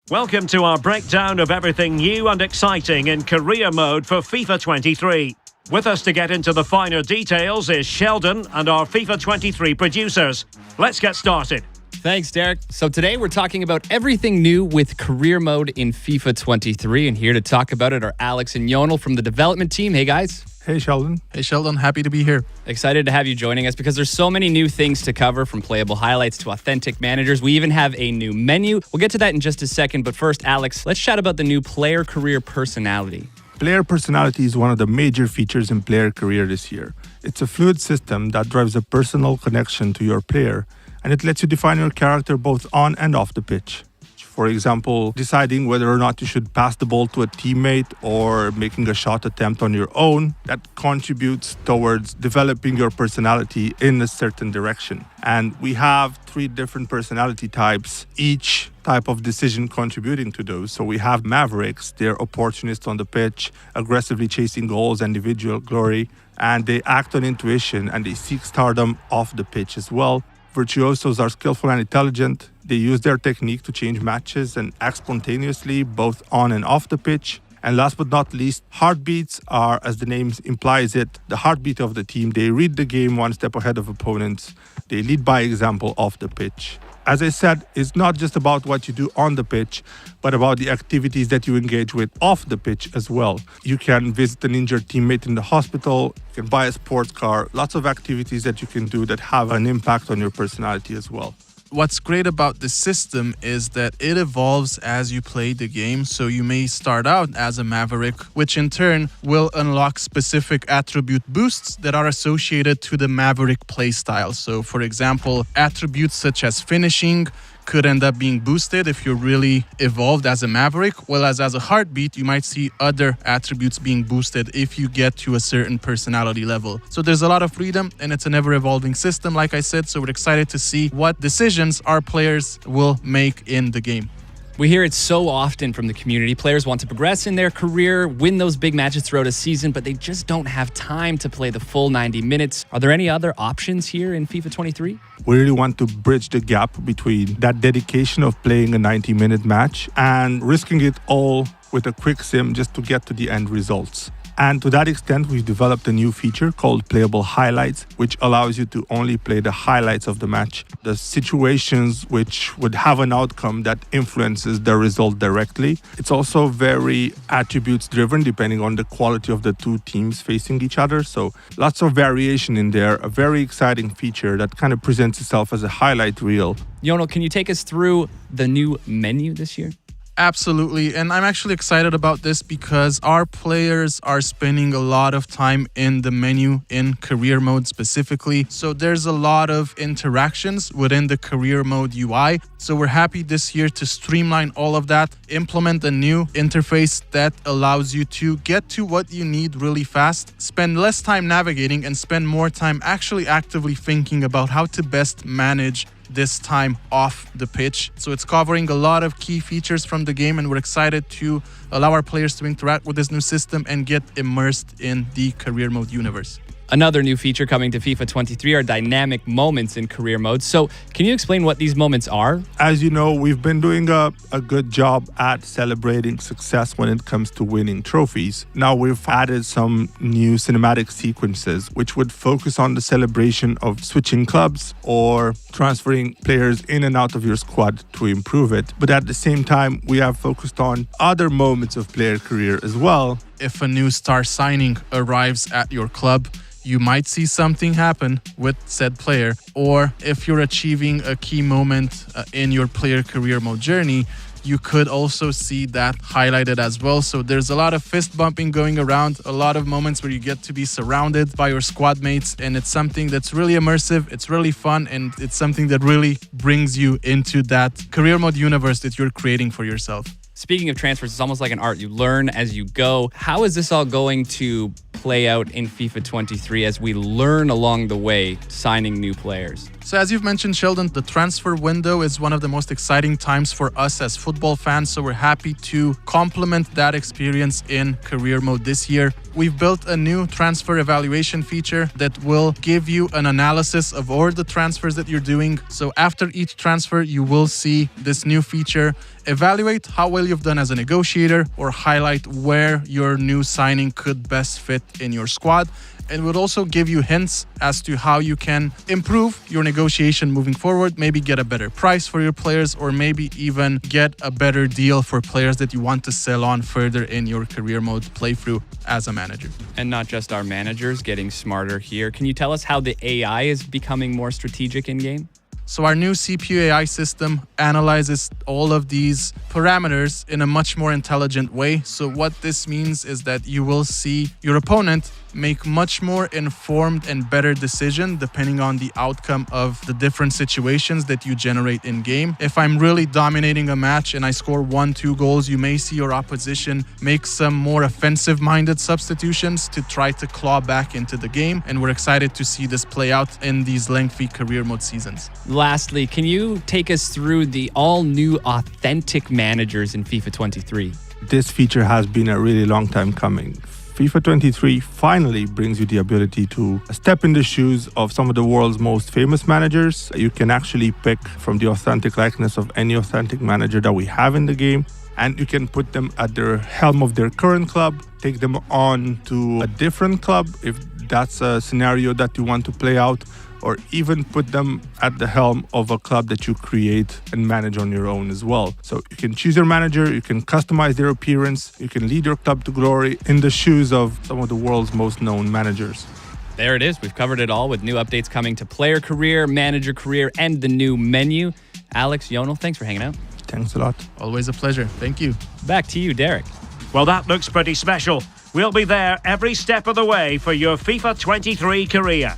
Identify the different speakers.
Speaker 1: Welcome to our breakdown of everything new and exciting in career mode for FIFA 23. With us to get into the finer details is Sheldon and our FIFA 23 producers. Let's get started.
Speaker 2: Thanks, Derek. So today we're talking about everything new with career mode in FIFA 23. And here to talk about it are Alex and Yonel from the development team. Hey, guys.
Speaker 3: Hey, Sheldon.
Speaker 4: Hey, Sheldon. Happy to be here.
Speaker 2: Excited to have you joining us because there's so many new things to cover, from playable highlights to authentic managers. We even have a new menu. We'll get to that in just a second. But first, Alex, let's chat about the new player career personality.
Speaker 3: Player personality is one of the major features in player career this year. It's a fluid system that drives a personal connection to your player, and it lets you define your character both on and off the pitch. For example, deciding whether or not you should pass the ball to a teammate or making a shot attempt on your own, that contributes towards developing your personality in a certain direction. And we have 3 different personality types, each type of decision contributing to those. So we have Mavericks, they're opportunists on the pitch, aggressively chasing goals and individual glory, and they act on intuition and they seek stardom off the pitch as well. Virtuosos are skillful and intelligent. They use their technique to change matches and act spontaneously, both on and off the pitch. And last but not least, heartbeats are, as the name implies it, the heartbeat of the team. They read the game one step ahead of opponents. They lead by example off the pitch. As I said, it's not just about what you do on the pitch, but about the activities that you engage with off the pitch as well. You can visit an injured teammate in the hospital, you can buy a sports car, lots of activities that you can do that have an impact on your personality as well.
Speaker 4: What's great about this system is that it evolves as you play the game. So you may start out as a Maverick, which in turn will unlock specific attribute boosts that are associated to the Maverick playstyle. So for example, attributes such as finishing could end up being boosted if you're really evolved as a Maverick, whereas as a heartbeat, you might see other attributes being boosted if you get to a certain personality level. So there's a lot of freedom and it's an ever-evolving system, like I said, so we're excited to see what decisions our players will make in the game.
Speaker 2: We hear it so often from the community. Players want to progress in their career, win those big matches throughout a season, but they just don't have time to play the full 90 minutes. Are there any other options here in FIFA 23?
Speaker 3: We really want to bridge the gap between that dedication of playing a 90-minute match and risking it all with a quick sim just to get to the end results. And to that extent, we've developed a new feature called Playable Highlights, which allows you to only play the highlights of the match, the situations which would have an outcome that influences the result directly. It's also very attributes driven, depending on the quality of the 2 teams facing each other. So lots of variation in there, a very exciting feature that kind of presents itself as a highlight reel.
Speaker 2: Yonel, can you take us through the new menu this year?
Speaker 4: Absolutely, and I'm actually excited about this because our players are spending a lot of time in the menu in career mode specifically. So there's a lot of interactions within the career mode UI. So we're happy this year to streamline all of that, implement a new interface that allows you to get to what you need really fast, spend less time navigating and spend more time actually actively thinking about how to best manage this time off the pitch. So it's covering a lot of key features from the game, and we're excited to allow our players to interact with this new system and get immersed in the career mode universe.
Speaker 2: Another new feature coming to FIFA 23 are dynamic moments in career mode. So can you explain what these moments are?
Speaker 3: As you know, we've been doing a good job at celebrating success when it comes to winning trophies. Now we've added some new cinematic sequences, which would focus on the celebration of switching clubs or transferring players in and out of your squad to improve it. But at the same time, we have focused on other moments of player career as well.
Speaker 4: If a new star signing arrives at your club, you might see something happen with said player, or if you're achieving a key moment in your player career mode journey, you could also see that highlighted as well. So there's a lot of fist bumping going around, a lot of moments where you get to be surrounded by your squad mates, and it's something that's really immersive, it's really fun, and it's something that really brings you into that career mode universe that you're creating for yourself.
Speaker 2: Speaking of transfers, it's almost like an art. You learn as you go. How is this all going to play out in FIFA 23 as we learn along the way signing new players?
Speaker 4: So as you've mentioned, Sheldon, the transfer window is one of the most exciting times for us as football fans. So we're happy to complement that experience in career mode this year. We've built a new transfer evaluation feature that will give you an analysis of all the transfers that you're doing. So after each transfer, you will see this new feature evaluate how well you've done as a negotiator or highlight where your new signing could best fit in your squad. It would also give you hints as to how you can improve your negotiation moving forward, maybe get a better price for your players, or maybe even get a better deal for players that you want to sell on further in your career mode playthrough as a manager.
Speaker 2: And not just our managers getting smarter here. Can you tell us how the AI is becoming more strategic in-game?
Speaker 4: So our new CPU AI system analyzes all of these parameters in a much more intelligent way. So what this means is that you will see your opponent make much more informed and better decision depending on the outcome of the different situations that you generate in game. If I'm really dominating a match and I score 1-2 goals, you may see your opposition make some more offensive-minded substitutions to try to claw back into the game, and we're excited to see this play out in these lengthy career mode seasons.
Speaker 2: Lastly, can you take us through the all-new authentic managers in FIFA 23?
Speaker 3: This feature has been a really long time coming. FIFA 23 finally brings you the ability to step in the shoes of some of the world's most famous managers. You can actually pick from the authentic likeness of any authentic manager that we have in the game, and you can put them at the helm of their current club, take them on to a different club if that's a scenario that you want to play out, or even put them at the helm of a club that you create and manage on your own as well. So you can choose your manager, you can customize their appearance, you can lead your club to glory in the shoes of some of the world's most known managers.
Speaker 2: There it is. We've covered it all with new updates coming to player career, manager career, and the new menu. Alex, Jonel, thanks for hanging out.
Speaker 3: Thanks a lot.
Speaker 4: Always a pleasure. Thank you.
Speaker 2: Back to you, Derek.
Speaker 1: Well, that looks pretty special. We'll be there every step of the way for your FIFA 23 career.